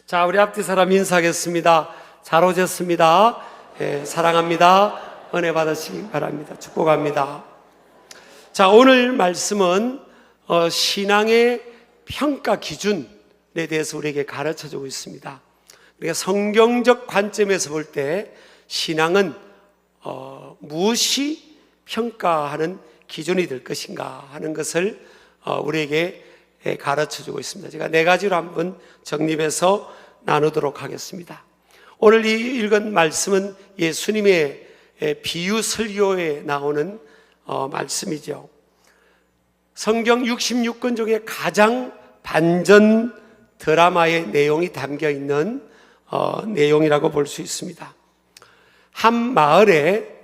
자, 우리 앞뒤 사람 인사하겠습니다. 잘 오셨습니다. 사랑합니다. 은혜 받으시기 바랍니다. 축복합니다. 자, 오늘 말씀은 신앙의 평가 기준에 대해서 우리에게 가르쳐주고 있습니다. 우리가 성경적 관점에서 볼 때 신앙은 무엇이 평가하는 기준이 될 것인가 하는 것을 우리에게 가르쳐주고 있습니다. 제가 4가지로 한번 정립해서 나누도록 하겠습니다. 오늘 이 읽은 말씀은 예수님의 비유 설교에 나오는 말씀이죠. 성경 66권 중에 가장 반전 드라마의 내용이 담겨 있는 내용이라고 볼 수 있습니다. 한 마을에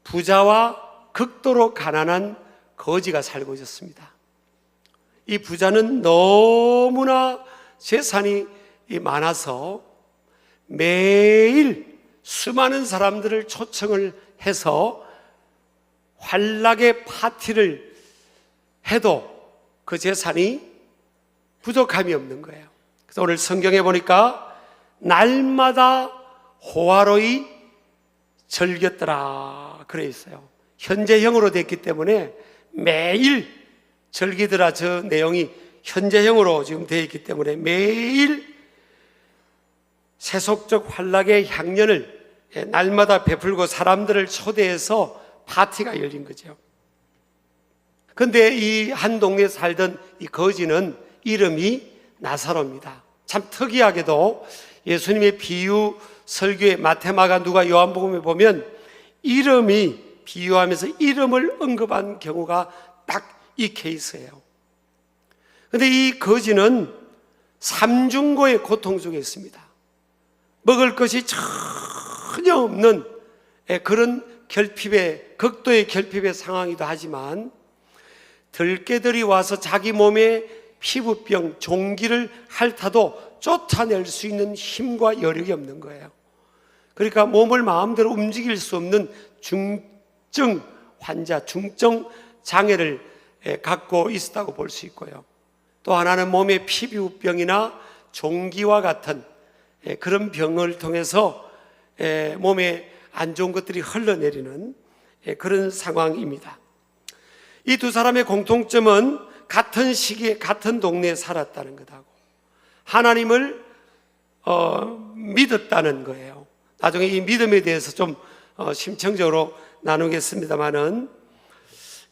부자와 극도로 가난한 거지가 살고 있었습니다. 이 부자는 너무나 재산이 많아서 매일 수많은 사람들을 초청을 해서 환락의 파티를 해도 그 재산이 부족함이 없는 거예요. 그래서 오늘 성경에 보니까 날마다 호화로이 즐겼더라 그래 있어요. 현재형으로 됐기 때문에 매일 즐기더라, 저 내용이 현재형으로 지금 되어 있기 때문에 매일 세속적 환락의 향연을 날마다 베풀고 사람들을 초대해서 파티가 열린 거죠. 그런데 이 한 동네에 살던 이 거지는 이름이 나사로입니다. 참 특이하게도 예수님의 비유 설교에 마태마가 누가 요한복음에 보면 이름이 비유하면서 이름을 언급한 경우가 딱 이 케이스예요. 그런데 이 거지는 삼중고의 고통 속에 있습니다. 먹을 것이 전혀 없는 그런 결핍의, 극도의 결핍의 상황이기도 하지만 들깨들이 와서 자기 몸에 피부병, 종기를 핥아도 쫓아낼 수 있는 힘과 여력이 없는 거예요. 그러니까 몸을 마음대로 움직일 수 없는 중증 환자, 중증 장애를 갖고 있었다고 볼 수 있고요. 또 하나는 몸에 피부병이나 종기와 같은 그런 병을 통해서 몸에 안 좋은 것들이 흘러내리는 그런 상황입니다. 이 두 사람의 공통점은 같은 시기에 같은 동네에 살았다는 것하고 하나님을 믿었다는 거예요. 나중에 이 믿음에 대해서 좀 심층적으로 나누겠습니다만은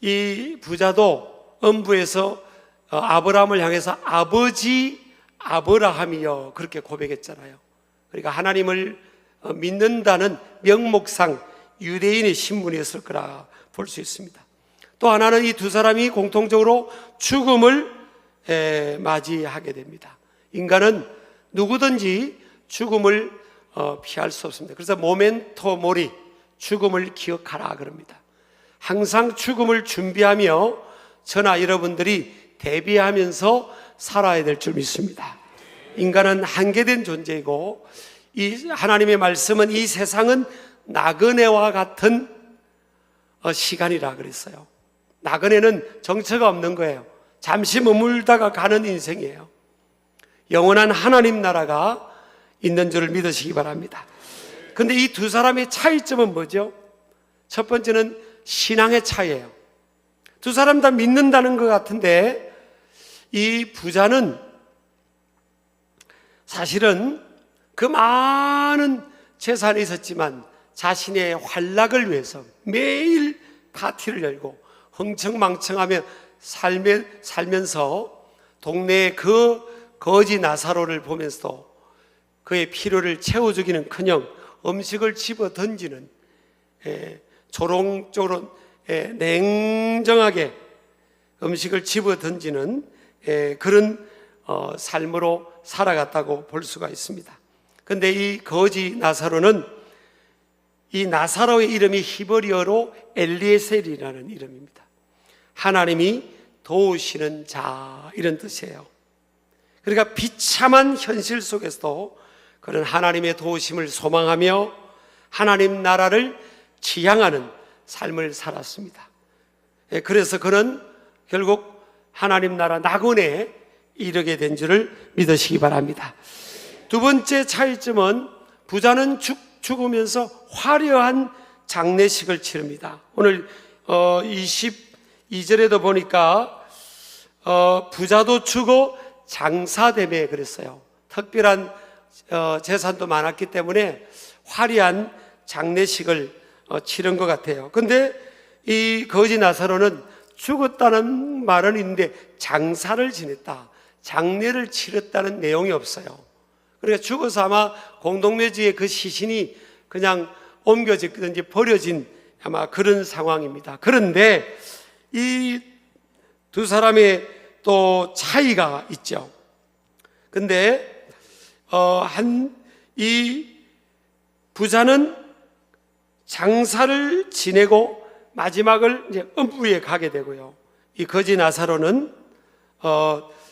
이 부자도 음부에서 아브라함을 향해서 아버지 아브라함이여 그렇게 고백했잖아요. 그러니까 하나님을 믿는다는 명목상 유대인의 신분이었을 거라 볼 수 있습니다. 또 하나는 이 두 사람이 공통적으로 죽음을 맞이하게 됩니다. 인간은 누구든지 죽음을 피할 수 없습니다. 그래서 모멘토 모리, 죽음을 기억하라 그럽니다. 항상 죽음을 준비하며 저나 여러분들이 대비하면서 살아야 될 줄 믿습니다. 인간은 한계된 존재이고 이 하나님의 말씀은 이 세상은 나그네와 같은 시간이라 그랬어요. 나그네는 정처가 없는 거예요. 잠시 머물다가 가는 인생이에요. 영원한 하나님 나라가 있는 줄을 믿으시기 바랍니다. 그런데 이 두 사람의 차이점은 뭐죠? 첫 번째는 신앙의 차이예요. 두 사람 다 믿는다는 것 같은데 이 부자는 사실은 그 많은 재산이 있었지만 자신의 환락을 위해서 매일 파티를 열고 흥청망청하며 살면서 동네의 그 거지 나사로를 보면서도 그의 필요를 채워주기는 커녕 음식을 집어 던지는 조롱조롱 냉정하게 음식을 집어 던지는 그런 삶으로 살아갔다고 볼 수가 있습니다. 그런데 이 거지 나사로는 이 나사로의 이름이 히브리어로 엘리에셀이라는 이름입니다. 하나님이 도우시는 자 이런 뜻이에요. 그러니까 비참한 현실 속에서도 그런 하나님의 도우심을 소망하며 하나님 나라를 지향하는 삶을 살았습니다. 그래서 그는 결국 하나님 나라 나그네 이르게 된 줄을 믿으시기 바랍니다. 두 번째 차이점은 부자는 죽으면서 화려한 장례식을 치릅니다. 오늘 22절에도 보니까 부자도 죽어 장사되매 그랬어요. 특별한 재산도 많았기 때문에 화려한 장례식을 치른 것 같아요. 근데 이 거지 나사로는 죽었다는 말은 있는데 장사를 지냈다, 장례를 치렀다는 내용이 없어요. 그러니까 죽어서 아마 공동묘지에 그 시신이 그냥 옮겨졌든지 버려진 아마 그런 상황입니다. 그런데 이 두 사람의 또 차이가 있죠. 근데 이 부자는 장사를 지내고 마지막을 이제 음부에 가게 되고요. 이 거지 나사로는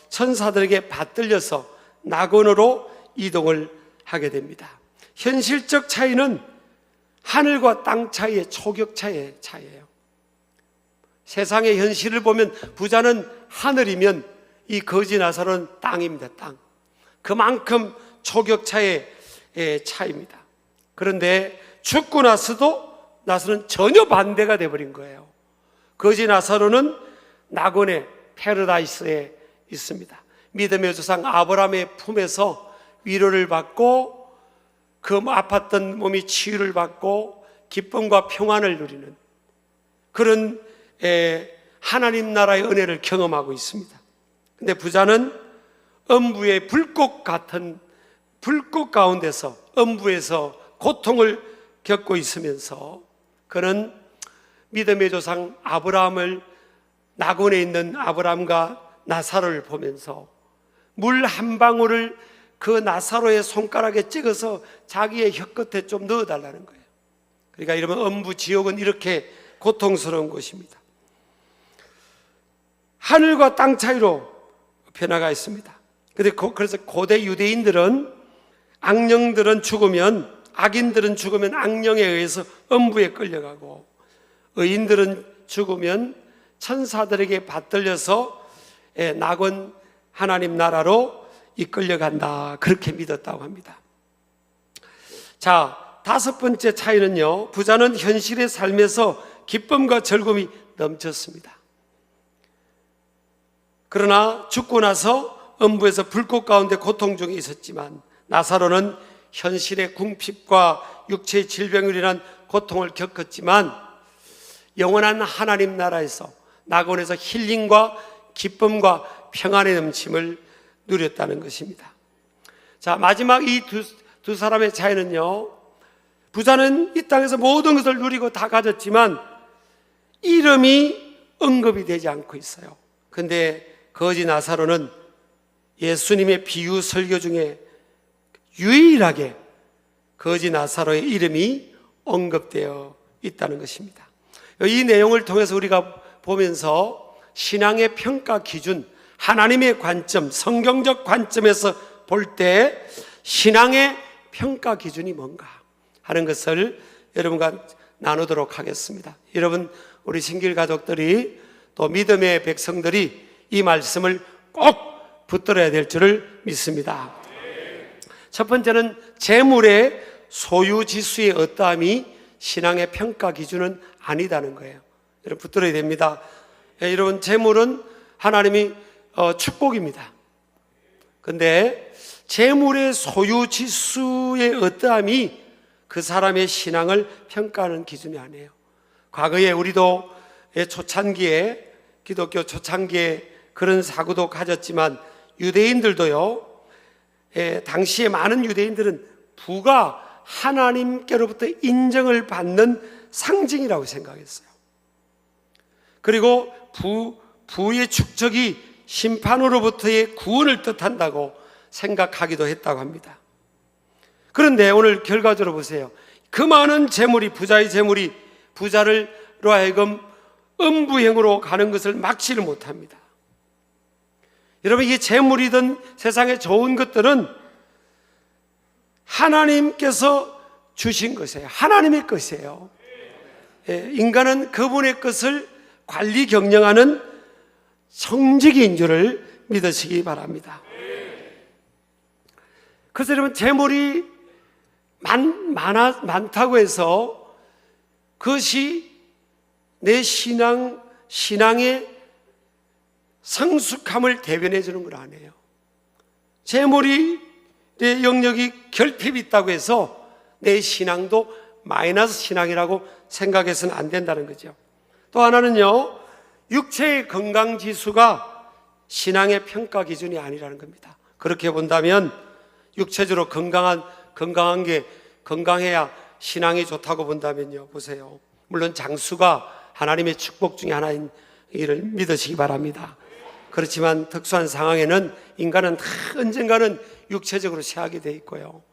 천사들에게 받들려서 낙원으로 이동을 하게 됩니다. 현실적 차이는 하늘과 땅 차이의 초격차의 차이예요. 세상의 현실을 보면 부자는 하늘이면 이 거지 나사로는 땅입니다. 땅. 그만큼 초격차의 차이입니다. 그런데 죽고 나서는 전혀 반대가 되어버린 거예요. 거지 나사로는 낙원의 패러다이스에 있습니다. 믿음의 조상 아브라함의 품에서 위로를 받고 그 아팠던 몸이 치유를 받고 기쁨과 평안을 누리는 그런 하나님 나라의 은혜를 경험하고 있습니다. 근데 부자는 음부의 불꽃 같은 불꽃 가운데서 음부에서 고통을 겪고 있으면서 그는 믿음의 조상 아브라함을 낙원에 있는 아브라함과 나사로를 보면서 물 한 방울을 그 나사로의 손가락에 찍어서 자기의 혀끝에 좀 넣어달라는 거예요. 그러니까 이러면 음부 지옥은 이렇게 고통스러운 곳입니다. 하늘과 땅 차이로 변화가 있습니다. 그래서 고대 유대인들은 악령들은 죽으면 악인들은 죽으면 악령에 의해서 음부에 끌려가고 의인들은 죽으면 천사들에게 받들려서 낙원 하나님 나라로 이끌려간다, 그렇게 믿었다고 합니다. 자, 다섯 번째 차이는요, 부자는 현실의 삶에서 기쁨과 즐거움이 넘쳤습니다. 그러나 죽고 나서 음부에서 불꽃 가운데 고통 중에 있었지만 나사로는 현실의 궁핍과 육체의 질병으로 인한 고통을 겪었지만 영원한 하나님 나라에서 낙원에서 힐링과 기쁨과 평안의 넘침을 누렸다는 것입니다. 자, 마지막 이 두 사람의 차이는요, 부자는 이 땅에서 모든 것을 누리고 다 가졌지만 이름이 언급이 되지 않고 있어요. 근데 거지 나사로는 예수님의 비유 설교 중에 유일하게 거지 나사로의 이름이 언급되어 있다는 것입니다. 이 내용을 통해서 우리가 보면서 신앙의 평가 기준, 하나님의 관점, 성경적 관점에서 볼 때 신앙의 평가 기준이 뭔가 하는 것을 여러분과 나누도록 하겠습니다. 여러분, 우리 신길 가족들이 또 믿음의 백성들이 이 말씀을 꼭 붙들어야 될 줄을 믿습니다. 첫 번째는 재물의 소유지수의 어떠함이 신앙의 평가 기준은 아니다는 거예요. 여러분, 붙들어야 됩니다. 여러분, 재물은 하나님이 축복입니다. 근데 재물의 소유지수의 어떠함이 그 사람의 신앙을 평가하는 기준이 아니에요. 과거에 우리도 초창기에, 기독교 초창기에 그런 사고도 가졌지만 유대인들도요, 당시에 많은 유대인들은 부가 하나님께로부터 인정을 받는 상징이라고 생각했어요. 그리고 부의 축적이 심판으로부터의 구원을 뜻한다고 생각하기도 했다고 합니다. 그런데 오늘 결과적으로 보세요. 그 많은 재물이, 부자의 재물이 부자로 하여금 음부행으로 가는 것을 막지를 못합니다. 여러분, 이게 재물이든 세상의 좋은 것들은 하나님께서 주신 것이에요. 하나님의 것이에요. 인간은 그분의 것을 관리 경영하는 성직인 줄을 믿으시기 바랍니다. 그래서 여러분, 재물이 많다고 해서 그것이 내 신앙의 성숙함을 대변해 주는 건 아니에요. 재물이 내 영역이 결핍이 있다고 해서 내 신앙도 마이너스 신앙이라고 생각해서는 안 된다는 거죠. 또 하나는요, 육체의 건강 지수가 신앙의 평가 기준이 아니라는 겁니다. 그렇게 본다면 육체적으로 건강해야 신앙이 좋다고 본다면요, 보세요. 물론 장수가 하나님의 축복 중에 하나인 이를 믿으시기 바랍니다. 그렇지만 특수한 상황에는 인간은 다 언젠가는 육체적으로 쇠하게 돼 있고요,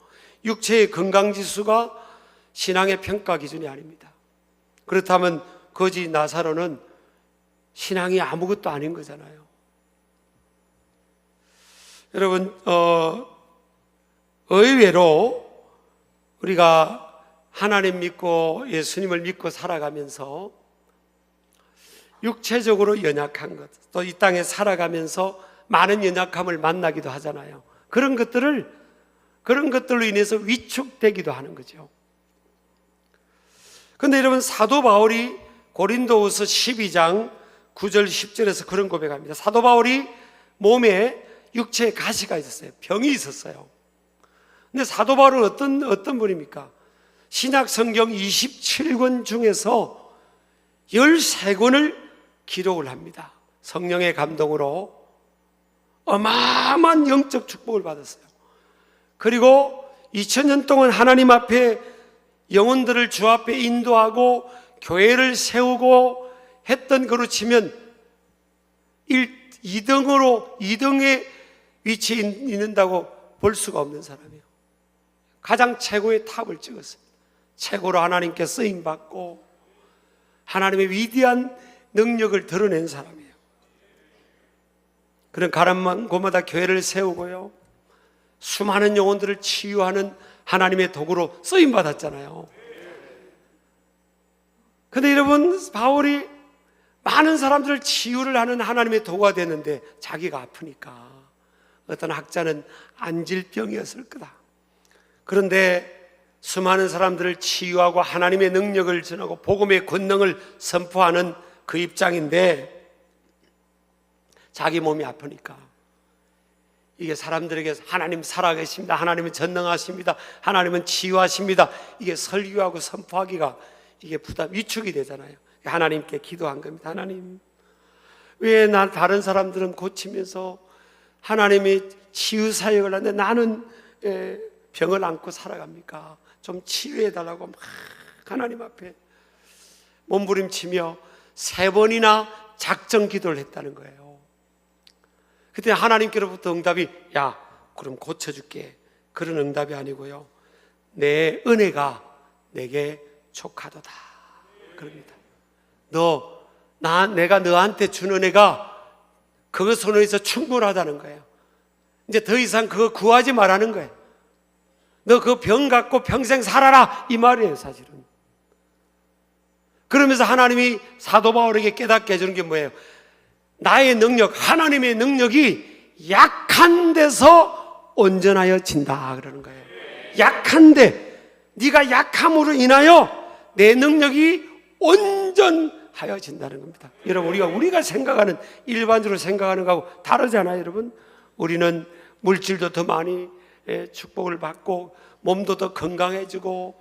육체의 건강지수가 신앙의 평가 기준이 아닙니다. 그렇다면 거지 나사로는 신앙이 아무것도 아닌 거잖아요. 여러분, 의외로 우리가 하나님 믿고 예수님을 믿고 살아가면서 육체적으로 연약한 것, 또 이 땅에 살아가면서 많은 연약함을 만나기도 하잖아요. 그런 것들로 인해서 위축되기도 하는 거죠. 그런데 여러분, 사도 바울이 고린도후서 12장 9절 10절에서 그런 고백합니다. 사도 바울이 몸에 육체에 가시가 있었어요. 병이 있었어요. 근데 사도 바울은 어떤 분입니까? 신약 성경 27권 중에서 13권을 기록을 합니다. 성령의 감동으로 어마어마한 영적 축복을 받았어요. 그리고 2000년 동안 하나님 앞에 영혼들을 주 앞에 인도하고 교회를 세우고 했던 거로 치면 2등의 위치에 있는다고 볼 수가 없는 사람이에요. 가장 최고의 탑을 찍었어요. 최고로 하나님께 쓰임받고 하나님의 위대한 능력을 드러낸 사람이에요. 그런 가람만 곳마다 교회를 세우고요, 수많은 영혼들을 치유하는 하나님의 도구로 쓰임받았잖아요. 그런데 여러분, 바울이 많은 사람들을 치유를 하는 하나님의 도구가 됐는데 자기가 아프니까, 어떤 학자는 안질병이었을 거다. 그런데 수많은 사람들을 치유하고 하나님의 능력을 전하고 복음의 권능을 선포하는 그 입장인데, 자기 몸이 아프니까 이게 사람들에게 하나님 살아계십니다, 하나님은 전능하십니다, 하나님은 치유하십니다, 이게 설교하고 선포하기가 이게 위축이 되잖아요. 하나님께 기도한 겁니다. 하나님, 왜 다른 사람들은 고치면서 하나님이 치유 사역을 하는데 나는 병을 안고 살아갑니까? 좀 치유해달라고 막 하나님 앞에 몸부림치며 3번이나 작정 기도를 했다는 거예요. 그때 하나님께로부터 응답이, 야, 그럼 고쳐줄게, 그런 응답이 아니고요, 내 은혜가 내게 족하도다 그럽니다. 내가 너한테 준 은혜가 그것으로 해서 충분하다는 거예요. 이제 더 이상 그거 구하지 말라는 거예요. 너 그 병 갖고 평생 살아라, 이 말이에요, 사실은. 그러면서 하나님이 사도 바울에게 깨닫게 해주는 게 뭐예요? 나의 능력, 하나님의 능력이 약한 데서 온전하여진다 그러는 거예요. 약한데, 네가 약함으로 인하여 내 능력이 온전하여진다는 겁니다. 여러분, 우리가 생각하는, 일반적으로 생각하는 거하고 다르잖아요. 여러분, 우리는 물질도 더 많이 축복을 받고 몸도 더 건강해지고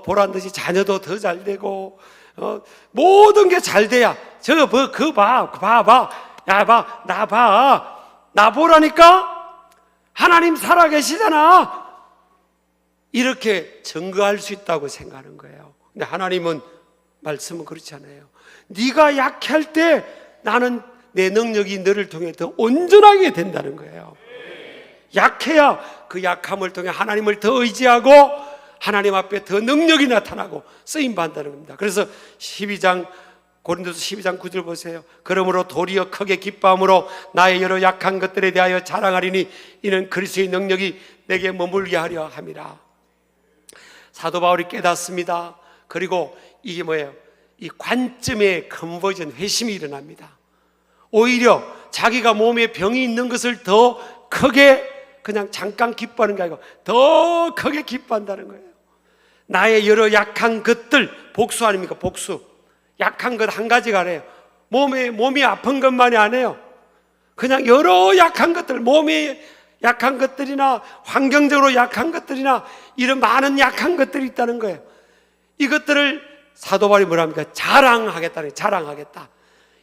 보란 듯이 자녀도 더 잘 되고 모든 게 잘 돼야, 나 보라니까 하나님 살아계시잖아, 이렇게 증거할 수 있다고 생각하는 거예요. 근데 하나님은 말씀은 그렇지 않아요. 네가 약할 때 나는 내 능력이 너를 통해 더 온전하게 된다는 거예요. 약해야 그 약함을 통해 하나님을 더 의지하고 하나님 앞에 더 능력이 나타나고 쓰임받는다는 겁니다. 그래서 고린도서 12장 9절 보세요. 그러므로 도리어 크게 기뻐함으로 나의 여러 약한 것들에 대하여 자랑하리니 이는 그리스도의 능력이 내게 머물게 하려 함이라. 사도 바울이 깨닫습니다. 그리고 이게 뭐예요? 이 관점의 컨버전, 회심이 일어납니다. 오히려 자기가 몸에 병이 있는 것을 더 크게 그냥 잠깐 기뻐하는 게 아니고 더 크게 기뻐한다는 거예요. 나의 여러 약한 것들, 복수 아닙니까? 복수. 약한 것 한 가지가 아니에요. 몸이 아픈 것만이 아니에요. 그냥 여러 약한 것들, 몸이 약한 것들이나 환경적으로 약한 것들이나 이런 많은 약한 것들이 있다는 거예요. 이것들을 사도 바울이 뭐랍니까? 자랑하겠다는 거예요. 자랑하겠다.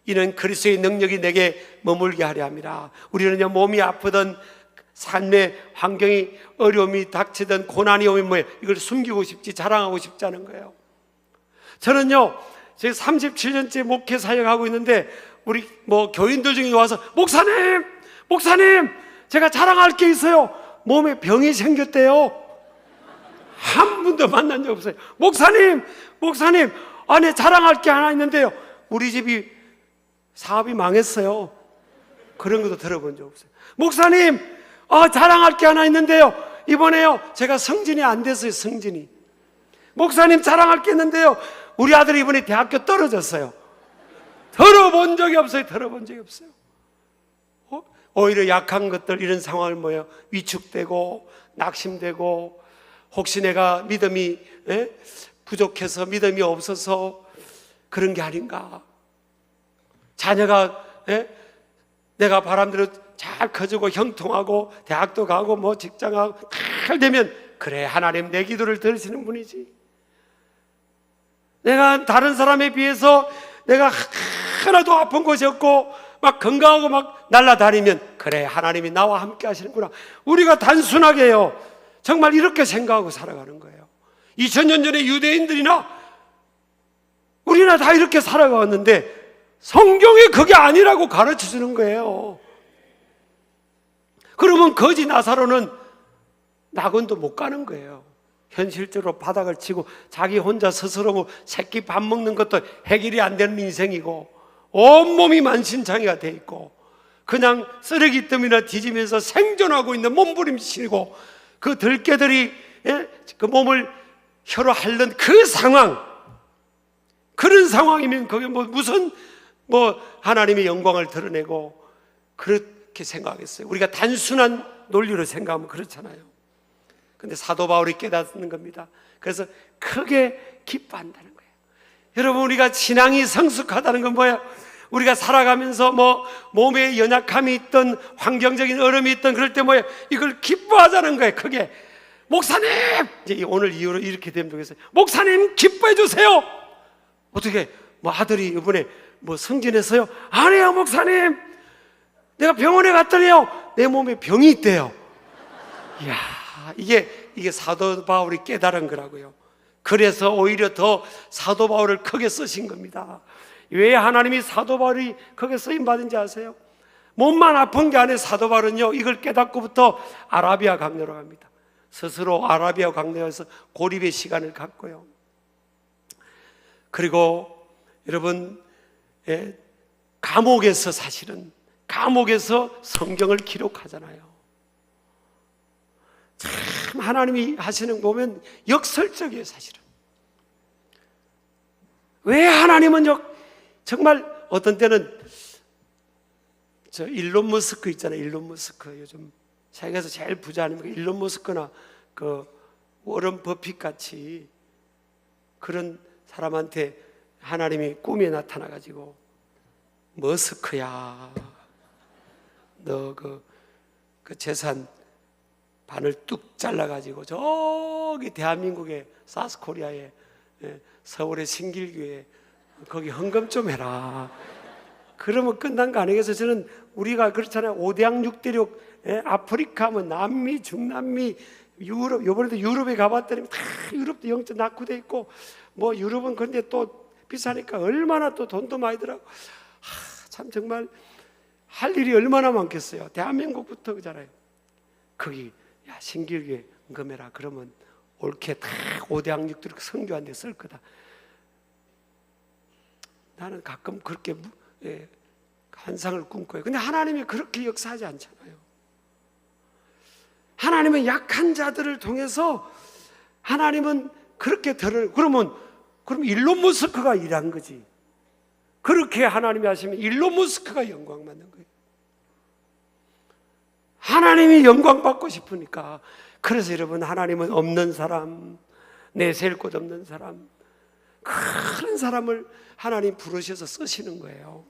이는 그리스도의 능력이 내게 머물게 하려 함이라. 우리는요, 몸이 아프던 삶의 환경이 어려움이 닥치던 고난이 오면 뭐예요? 이걸 숨기고 싶지, 자랑하고 싶지 않은 거예요. 저는요, 제가 37년째 목회 사역하고 있는데 우리 교인들 중에 와서 목사님 제가 자랑할 게 있어요. 몸에 병이 생겼대요. 한 분도 만난 적 없어요. 목사님 안에 자랑할 게 하나 있는데요. 우리 집이 사업이 망했어요. 그런 것도 들어본 적 없어요. 목사님 자랑할 게 하나 있는데요. 이번에요 제가 승진이 안 됐어요. 승진이. 목사님 자랑할 게 있는데요. 우리 아들이 이번에 대학교 떨어졌어요. 들어본 적이 없어요. 오히려 약한 것들, 이런 상황을 위축되고 낙심되고, 혹시 내가 믿음이 부족해서, 믿음이 없어서 그런 게 아닌가. 자녀가 내가 바람대로 잘 커지고 형통하고 대학도 가고 직장하고 잘 되면, 그래 하나님 내 기도를 들으시는 분이지. 내가 다른 사람에 비해서 내가 하나도 아픈 것이 없고 막 건강하고 막 날아다니면, 그래 하나님이 나와 함께 하시는구나. 우리가 단순하게요 정말 이렇게 생각하고 살아가는 거예요. 2000년 전에 유대인들이나 우리나 다 이렇게 살아갔는데 성경이 그게 아니라고 가르쳐 주는 거예요. 그러면 거지 나사로는 낙원도 못 가는 거예요. 현실적으로 바닥을 치고 자기 혼자 스스로 새끼 밥 먹는 것도 해결이 안 되는 인생이고, 온몸이 만신창이가 돼 있고 그냥 쓰레기 더미나 뒤지면서 생존하고 있는 몸부림치고, 그 들깨들이 그 몸을 혀로 핥는 그 상황, 그런 상황이면 그게 무슨 하나님의 영광을 드러내고 그렇게 생각하겠어요. 우리가 단순한 논리로 생각하면 그렇잖아요. 근데 사도 바울이 깨닫는 겁니다. 그래서 크게 기뻐한다는 거예요. 여러분, 우리가 신앙이 성숙하다는 건 뭐예요? 우리가 살아가면서 몸에 연약함이 있던, 환경적인 어려움이 있던, 그럴 때 뭐예요? 이걸 기뻐하자는 거예요. 크게. 목사님! 이제 오늘 이후로 이렇게 되면 되겠어요. 목사님 기뻐해 주세요. 어떻게 아들이 이번에 승진했어요? 아니에요 목사님, 내가 병원에 갔더니요 내 몸에 병이 있대요. 이야, 이게 사도 바울이 깨달은 거라고요. 그래서 오히려 더 사도 바울을 크게 쓰신 겁니다. 왜 하나님이 사도 바울이 크게 쓰임 받은지 아세요? 몸만 아픈 게 아니에요. 사도 바울은요 이걸 깨닫고부터 아라비아 강요로 갑니다. 스스로 아라비아 강요에서 고립의 시간을 갖고요. 그리고 여러분, 감옥에서 성경을 기록하잖아요. 참 하나님이 하시는 거 보면 역설적이에요. 사실은 왜 하나님은 정말 어떤 때는 일론 머스크 있잖아요. 일론 머스크, 요즘 세계에서 제일 부자 아닙니까? 일론 머스크나 워런 버핏 같이 그런 사람한테 하나님이 꿈에 나타나가지고, 머스크야 너 그 재산 반을 뚝 잘라가지고 저기 대한민국의 사스코리아에, 서울의 신길교회 거기 헌금 좀 해라. 그러면 끝난 거 아니겠어요? 저는 우리가 그렇잖아요. 5대양 6대륙, 아프리카, 남미, 중남미, 유럽, 이번에도 유럽에 가봤더니 다 유럽도 영적 낙후돼 있고, 유럽은 근데 또 비싸니까 얼마나 또 돈도 많이 들어가고, 참 정말 할 일이 얼마나 많겠어요. 대한민국부터 그잖아요. 거기 신길교회 헌금해라. 그러면 옳게 다 5대양 6대륙 선교한 데 쓸 거다. 나는 가끔 그렇게 환상을 꿈꿔요. 근데 하나님이 그렇게 역사하지 않잖아요. 하나님은 약한 자들을 통해서 하나님은 그렇게 그러면 일론 머스크가 일한 거지. 그렇게 하나님이 하시면 일론 머스크가 영광 받는 거예요. 하나님이 영광 받고 싶으니까. 그래서 여러분, 하나님은 없는 사람, 내세울 곳 없는 사람, 큰 사람을 하나님 부르셔서 쓰시는 거예요.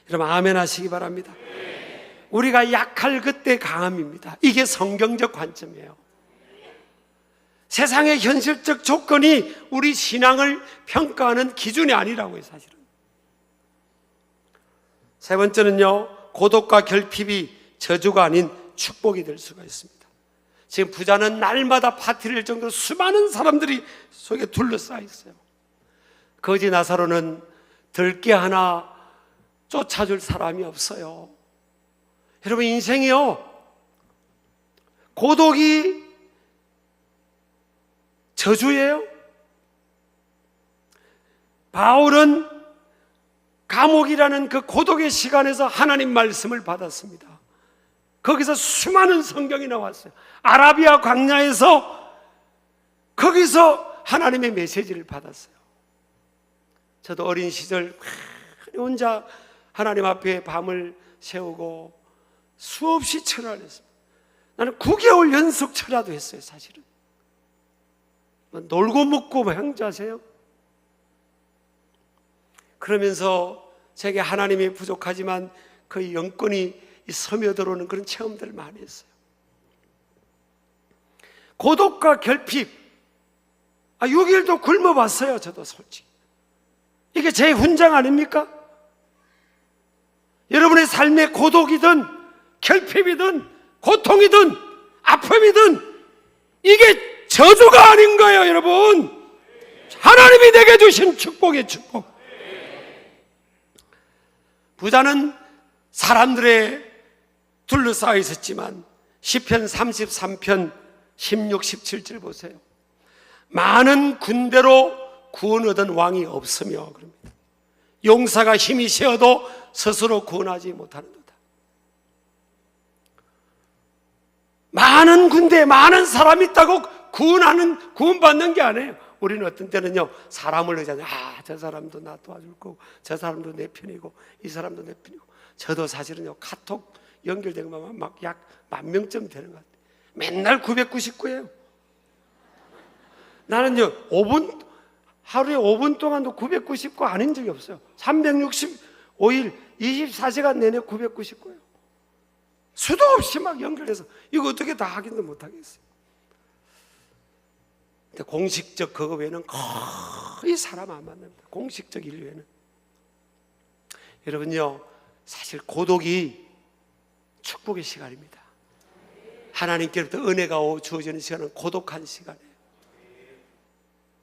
여러분, 아멘 하시기 바랍니다. 우리가 약할 그때 강함입니다. 이게 성경적 관점이에요. 세상의 현실적 조건이 우리 신앙을 평가하는 기준이 아니라고요, 사실은. 세 번째는요, 고독과 결핍이 저주가 아닌 축복이 될 수가 있습니다. 지금 부자는 날마다 파티를 할 정도로 수많은 사람들이 속에 둘러싸여 있어요. 거지 나사로는 들깨 하나 쫓아줄 사람이 없어요. 여러분, 인생이요, 고독이 저주예요. 바울은 감옥이라는 그 고독의 시간에서 하나님 말씀을 받았습니다. 거기서 수많은 성경이 나왔어요. 아라비아 광야에서 거기서 하나님의 메시지를 받았어요. 저도 어린 시절 혼자 하나님 앞에 밤을 새우고 수없이 철야를 했습니다. 나는 9개월 연속 철야도 했어요, 사실은. 놀고 먹고 행자세요? 그러면서 제게 하나님이 부족하지만 그 영권이 스며들어오는 그런 체험들을 많이 했어요. 고독과 결핍, 6일도 굶어봤어요, 저도 솔직히. 이게 제 훈장 아닙니까? 여러분의 삶에 고독이든 결핍이든 고통이든 아픔이든 이게 저주가 아닌 거예요, 여러분. 하나님이 내게 주신 축복의 축복. 부자는 사람들의 둘러싸여 있었지만 시편 33편 16, 17절 보세요. 많은 군대로 구원 얻은 왕이 없으며 그럽니다. 용사가 힘이 세어도 스스로 구원하지 못하는도다. 많은 군대, 많은 사람이 있다고 구원받는 게 아니에요. 우리는 어떤 때는요, 사람을 의지하죠. 저 사람도 나 도와줄 거고, 저 사람도 내 편이고, 이 사람도 내 편이고. 저도 사실은요, 카톡 연결된 것만 막 약 10,000명쯤 되는 것 같아요. 맨날 999예요. 나는요, 하루에 5분 동안도 999 아닌 적이 없어요. 365일 24시간 내내 999예요. 수도 없이 막 연결해서 이거 어떻게 다 하기도 못하겠어요. 근데 공식적 그거 외에는 거의 사람 안 만납니다. 공식적 일 외에는. 여러분요, 사실 고독이 축복의 시간입니다. 하나님께로부터 은혜가 주어지는 시간은 고독한 시간이에요.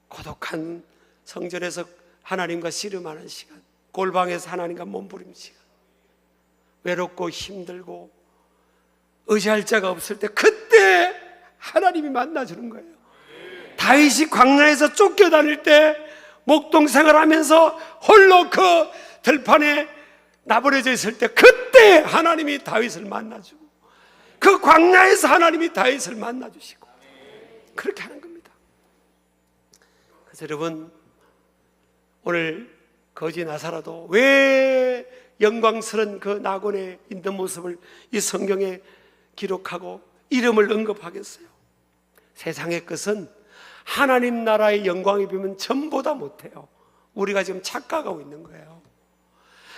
고독한 성전에서 하나님과 씨름하는 시간, 골방에서 하나님과 몸부림 시간, 외롭고 힘들고 의지할 자가 없을 때 그때 하나님이 만나주는 거예요. 다윗이 광야에서 쫓겨다닐 때 목동 생활하면서 홀로 그 들판에 나버려져 있을 때 그때 하나님이 다윗을 만나주고 그 광야에서 하나님이 다윗을 만나주시고 그렇게 하는 겁니다. 그래서 여러분, 오늘 거지 나사로도 왜 영광스러운 그 낙원에 있는 모습을 이 성경에 기록하고 이름을 언급하겠어요? 세상의 것은 하나님 나라의 영광이 비면 전보다 못해요. 우리가 지금 착각하고 있는 거예요.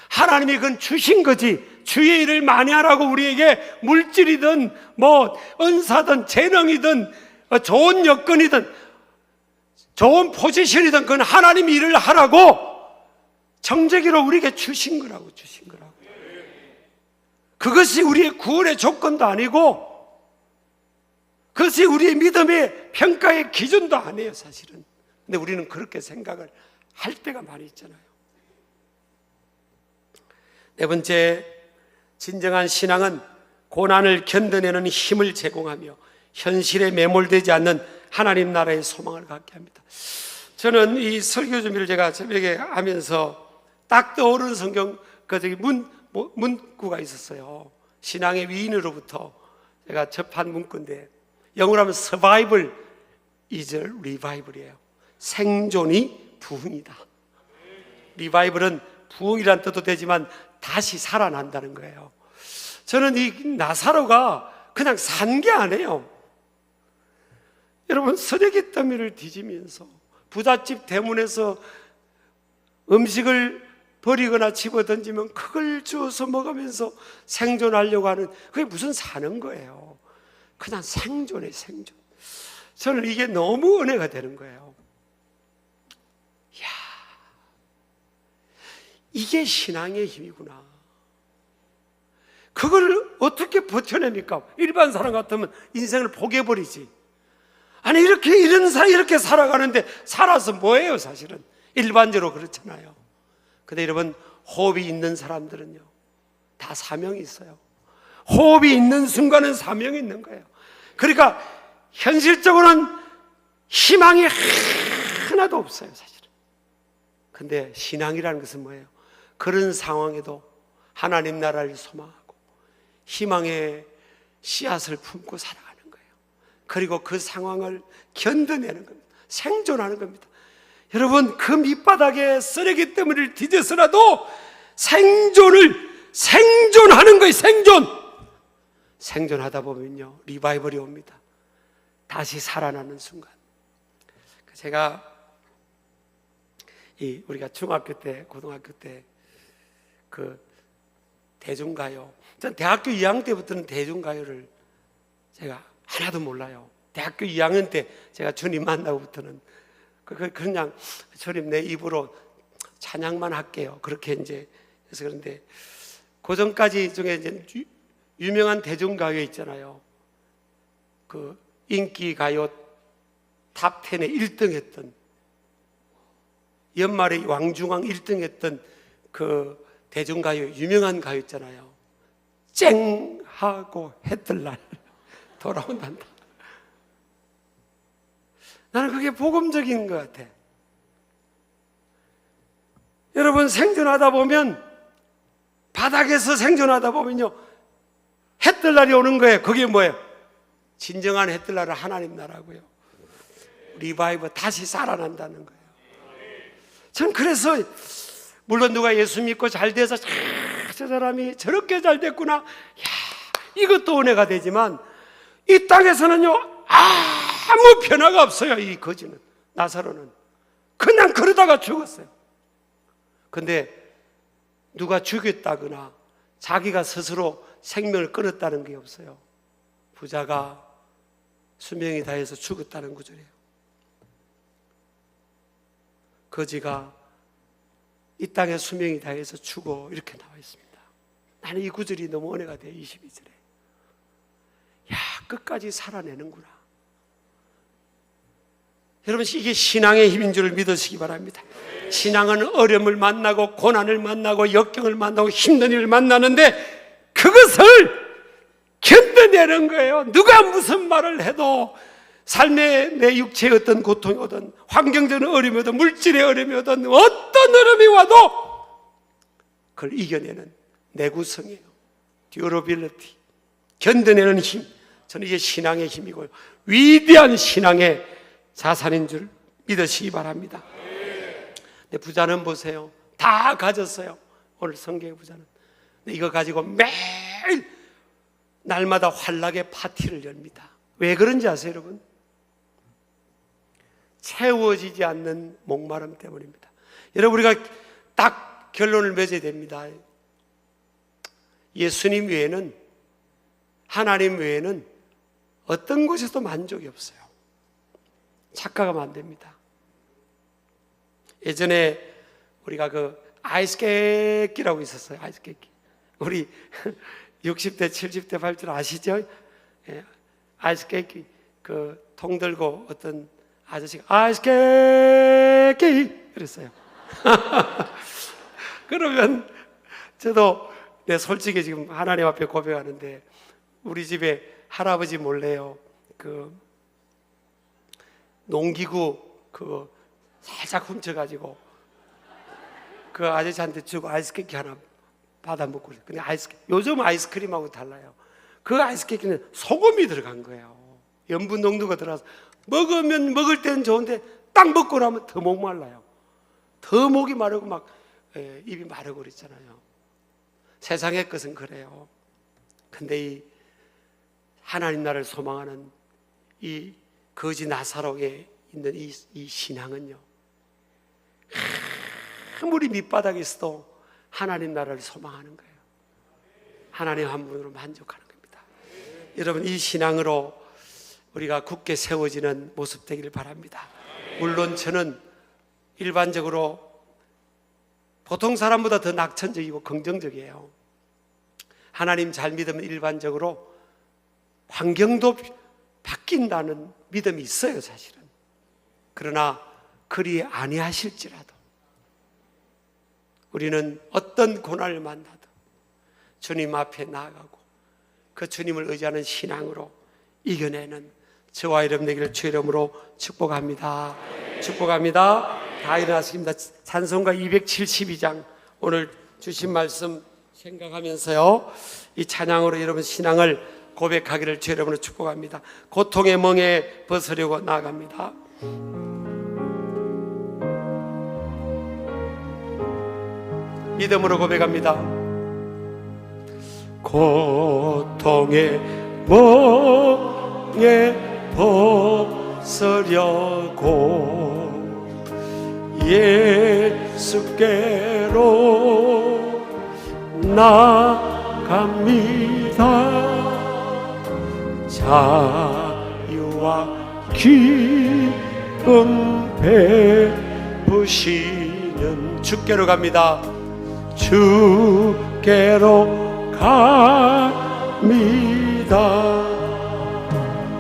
하나님이 그건 주신 거지. 주의 일을 많이 하라고 우리에게 물질이든 은사든 재능이든 좋은 여건이든 좋은 포지션이든 그건 하나님 일을 하라고 정재기로 우리에게 주신 거라고. 그것이 우리의 구원의 조건도 아니고 그것이 우리의 믿음의 평가의 기준도 아니에요, 사실은. 근데 우리는 그렇게 생각을 할 때가 많이 있잖아요. 네 번째, 진정한 신앙은 고난을 견뎌내는 힘을 제공하며 현실에 매몰되지 않는 하나님 나라의 소망을 갖게 합니다. 저는 이 설교 준비를 제가 새벽에 하면서 딱 떠오르는 성경 문구가 있었어요. 신앙의 위인으로부터 제가 접한 문구인데 영어로 하면 survival is revival이에요. 생존이 부흥이다. 리바이벌은 부흥이란 뜻도 되지만 다시 살아난다는 거예요. 저는 이 나사로가 그냥 산 게 아니에요. 여러분, 쓰레기 더미를 뒤지면서 부잣집 대문에서 음식을 버리거나 집어던지면 그걸 주워서 먹으면서 생존하려고 하는, 그게 무슨 사는 거예요. 그냥 생존에 생존. 저는 이게 너무 은혜가 되는 거예요. 이야, 이게 신앙의 힘이구나. 그걸 어떻게 버텨냅니까? 일반 사람 같으면 인생을 포기해버리지. 아니, 이렇게 살아가는데 살아서 뭐예요, 사실은? 일반적으로 그렇잖아요. 근데 여러분, 호흡이 있는 사람들은요, 다 사명이 있어요. 호흡이 있는 순간은 사명이 있는 거예요. 그러니까 현실적으로는 희망이 하나도 없어요, 사실은. 근데 신앙이라는 것은 뭐예요? 그런 상황에도 하나님 나라를 소망하고 희망의 씨앗을 품고 살아가는 거예요. 그리고 그 상황을 견뎌내는 겁니다. 생존하는 겁니다. 여러분, 그 밑바닥에 쓰레기 더미를 뒤져서라도 생존하는 거예요. 생존하다 보면요, 리바이벌이 옵니다. 다시 살아나는 순간. 제가 우리가 중학교 때, 고등학교 때 그 대중가요, 전 대학교 2학년 때부터는 대중가요를 제가 하나도 몰라요. 대학교 2학년 때 제가 주님 만나고부터는 그냥 주님 내 입으로 찬양만 할게요. 그렇게 이제 해서. 그런데 그 전까지 중에 이제 유명한 대중가요 있잖아요. 그 인기가요 탑10에 1등 했던, 연말에 왕중왕 1등 했던 그 대중가요, 유명한 가요 있잖아요. 쨍 하고 해뜰 날 돌아온단다. 나는 그게 복음적인 것 같아. 여러분, 생존하다 보면, 바닥에서 생존하다 보면요, 해뜰 날이 오는 거예요. 그게 뭐예요? 진정한 해뜰 날은 하나님 나라고요. 리바이벌, 다시 살아난다는 거예요. 전 그래서, 물론 누가 예수 믿고 잘 돼서 저 사람이 저렇게 잘 됐구나, 야, 이것도 은혜가 되지만 이 땅에서는요, 아무 변화가 없어요. 이 거지는, 나사로는 그냥 그러다가 죽었어요. 근데 누가 죽였다거나 자기가 스스로 생명을 끊었다는 게 없어요. 부자가 수명이 다해서 죽었다는 구절이에요. 거지가 이 땅에 수명이 다해서 죽어, 이렇게 나와 있습니다. 나는 이 구절이 너무 은혜가 돼요. 22절에. 야, 끝까지 살아내는구나. 여러분, 이게 신앙의 힘인 줄 믿으시기 바랍니다. 신앙은 어려움을 만나고 고난을 만나고 역경을 만나고 힘든 일을 만나는데 그것을 견뎌내는 거예요. 누가 무슨 말을 해도, 삶의 내 육체의 어떤 고통이 오든, 환경적인 어려움이 오든, 물질의 어려움이 오든, 어떤 어려움이 와도 그걸 이겨내는 내구성이에요. 듀러빌리티, 견뎌내는 힘. 저는 이게 신앙의 힘이고요, 위대한 신앙의 자산인 줄 믿으시기 바랍니다. 근데 부자는 보세요, 다 가졌어요. 오늘 성경의 부자는. 근데 이거 가지고 매일 날마다 환락의 파티를 엽니다. 왜 그런지 아세요, 여러분? 채워지지 않는 목마름 때문입니다. 여러분, 우리가 딱 결론을 맺어야 됩니다. 예수님 외에는, 하나님 외에는 어떤 곳에서도 만족이 없어요. 착각하면 안 됩니다. 예전에 우리가 그 아이스 깨끼라고 있었어요. 아이스 깨끼. 우리 60대, 70대, 80대 아시죠? 예, 아이스 깨끼. 그 통 들고 어떤 아저씨가 아이스 깨끼 그랬어요. 그러면 저도 솔직히 지금 하나님 앞에 고백하는데, 우리 집에 할아버지 몰래요, 그 농기구 그거 살짝 훔쳐가지고 그 아저씨한테 주고 아이스케이크 하나 받아 먹고 그래요. 근데 요즘 아이스크림하고 달라요. 그 아이스케이크는 소금이 들어간 거예요. 염분 농도가 들어가서 먹으면 먹을 때는 좋은데 딱 먹고 나면 더 목말라요. 더 목이 마르고 막 입이 마르고 그랬잖아요. 세상의 것은 그래요. 근데 이 하나님 나라를 소망하는 이 거지 나사로에 있는 이 신앙은요, 아무리 밑바닥에 있어도 하나님 나라를 소망하는 거예요. 하나님 한 분으로 만족하는 겁니다. 여러분, 이 신앙으로 우리가 굳게 세워지는 모습 되기를 바랍니다. 물론 저는 일반적으로 보통 사람보다 더 낙천적이고 긍정적이에요. 하나님 잘 믿으면 일반적으로 환경도 바뀐다는 믿음이 있어요, 사실은. 그러나 그리 아니하실지라도 우리는 어떤 고난을 만나도 주님 앞에 나아가고 그 주님을 의지하는 신앙으로 이겨내는 저와 여러분 되기를 주의 이름으로 축복합니다. 축복합니다. 다 일어났습니다. 찬송가 272장 오늘 주신 말씀 생각하면서요, 이 찬양으로 여러분 신앙을 고백하기를 주의 이름으로 축복합니다. 고통의 멍에 벗으려고 나아갑니다. 믿음으로 고백합니다. 고통의 멍에 벗으려고 예수께로 나갑니다. 자유와 기쁨 베푸시는 주께로 갑니다. 주께로 갑니다.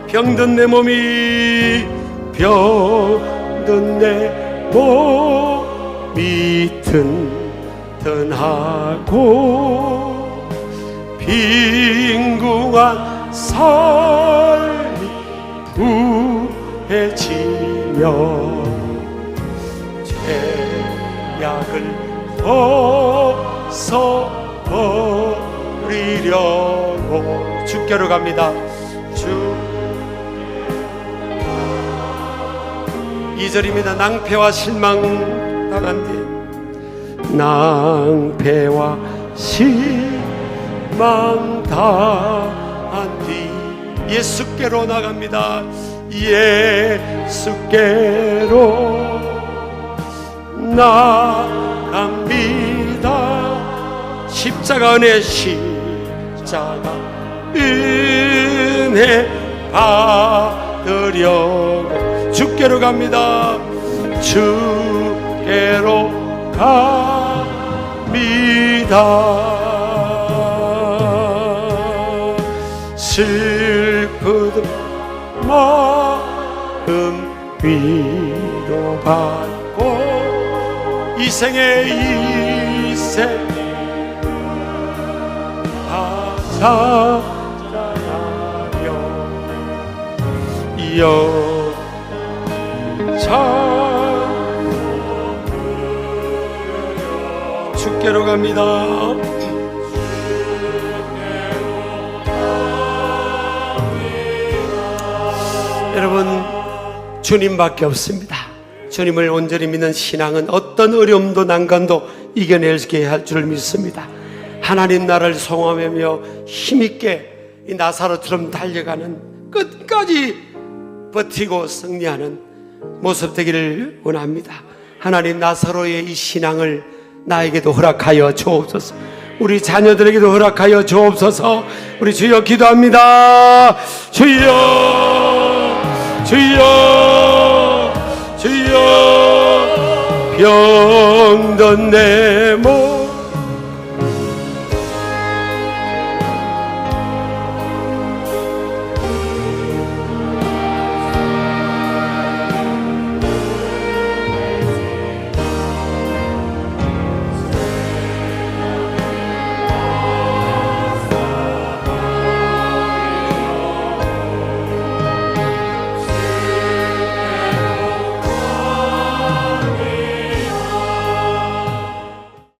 병든 내 몸이 병든 내 몸이 튼튼하고 빈궁한 삶이 부해지며 죄악을 벗어버리려고 주께로 갑니다. 주 2절입니다. 낭패와 실망 당한 뒤, 낭패와 실망 당한 뒤 예수께로 나갑니다. 예수께로 나갑니다. 십자가 은혜, 십자가 은혜 받으려고 주께로 갑니다. 주께로 갑니다. 슬프든 마음 위로받고 이생 다 찬양하며 주께로 갑니다. 여러분, 주님밖에 없습니다. 주님을 온전히 믿는 신앙은 어떤 어려움도 난관도 이겨내게 할 줄을 믿습니다. 하나님 나라를 소망하며 힘있게 이 나사로처럼 달려가는, 끝까지 버티고 승리하는 모습 되기를 원합니다. 하나님, 나사로의 이 신앙을 나에게도 허락하여 주옵소서. 우리 자녀들에게도 허락하여 주옵소서. 우리 주여 기도합니다. 주여, 주여, 주여. 병든 내 몸